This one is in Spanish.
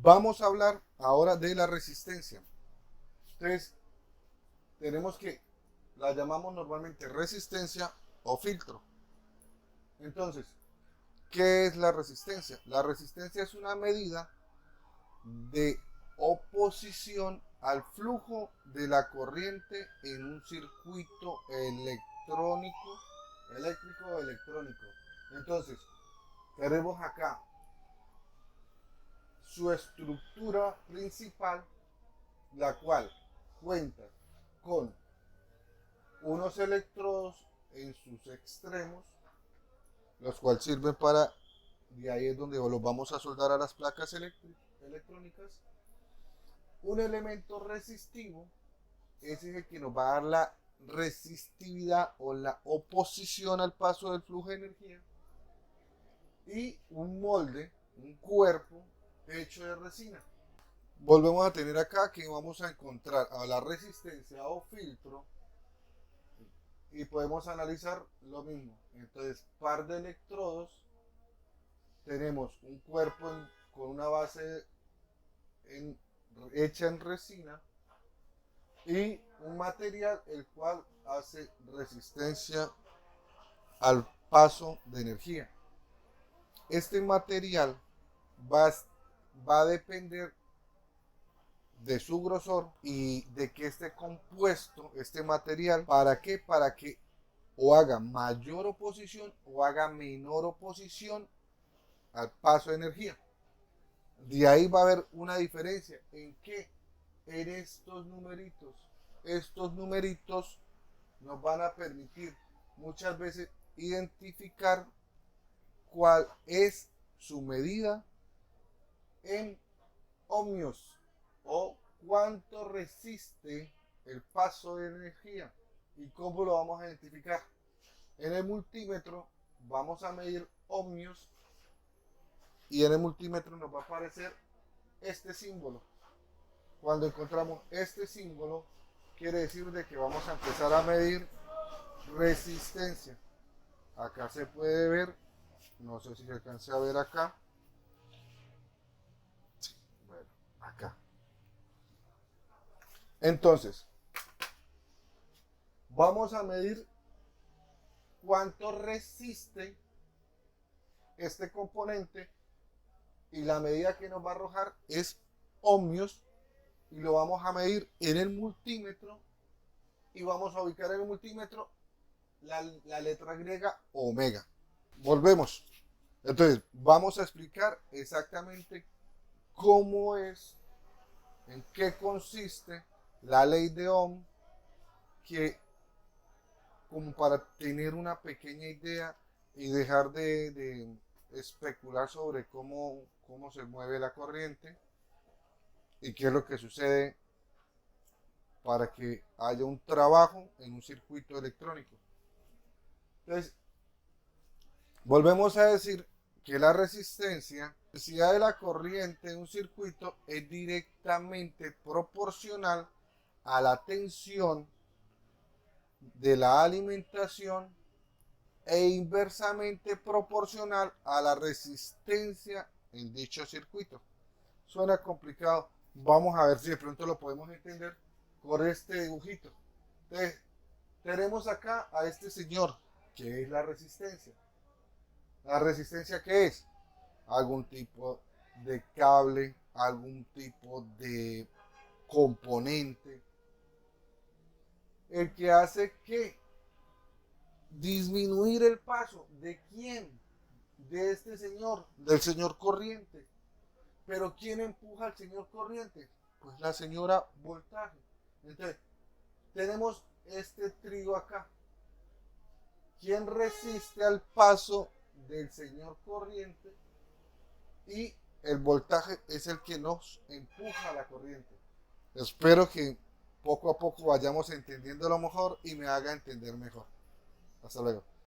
Vamos a hablar ahora de la resistencia. Entonces, tenemos que, la llamamos normalmente resistencia o filtro. Entonces, ¿qué es la resistencia? La resistencia es una medida de oposición al flujo de la corriente en un circuito eléctrico o electrónico. Entonces, tenemos acá su estructura principal, la cual cuenta con unos electrodos en sus extremos, los cuales sirven para, y ahí es donde los vamos a soldar a las placas electrónicas. Un elemento resistivo, ese es el que nos va a dar la resistividad o la oposición al paso del flujo de energía, y un molde, un cuerpo hecho de resina. Volvemos a tener acá que vamos a encontrar a la resistencia o filtro y podemos analizar lo mismo. Entonces, par de electrodos, tenemos un cuerpo con una base hecha en resina y un material el cual hace resistencia al paso de energía. Este material va a depender de su grosor y de que esté compuesto este material. ¿Para qué? Para que o haga mayor oposición o haga menor oposición al paso de energía. De ahí va a haber una diferencia. ¿En qué? En estos numeritos. Estos numeritos nos van a permitir muchas veces identificar cuál es su medida en ohmios o cuánto resiste el paso de energía. ¿Y cómo lo vamos a identificar? En el multímetro vamos a medir ohmios y en el multímetro nos va a aparecer este símbolo. Cuando encontramos este símbolo, quiere decir de que vamos a empezar a medir resistencia. Acá se puede ver, no sé si se alcance a ver acá. Sí, bueno, acá. Entonces, vamos a medir cuánto resiste este componente y la medida que nos va a arrojar es ohmios y lo vamos a medir en el multímetro y vamos a ubicar en el multímetro la letra griega omega. Volvemos. Entonces, vamos a explicar exactamente cómo es, en qué consiste la ley de Ohm, que como para tener una pequeña idea y dejar de especular sobre cómo se mueve la corriente y qué es lo que sucede para que haya un trabajo en un circuito electrónico. Entonces, volvemos a decir que la resistencia, la intensidad de la corriente en un circuito es directamente proporcional a la tensión de la alimentación e inversamente proporcional a la resistencia en dicho circuito. Suena complicado, vamos a ver si de pronto lo podemos entender con este dibujito. Entonces, tenemos acá a este señor, que es la resistencia. ¿La resistencia qué es? Algún tipo de cable, algún tipo de componente, el que hace que disminuir el paso. ¿De quién? De este señor, del señor corriente. Pero ¿quién empuja al señor corriente? Pues la señora voltaje. Entonces, tenemos este trío acá. ¿Quién resiste al paso del señor corriente? Y el voltaje es el que nos empuja a la corriente. Espero que poco a poco vayamos entendiendo lo mejor y me haga entender mejor. Hasta luego.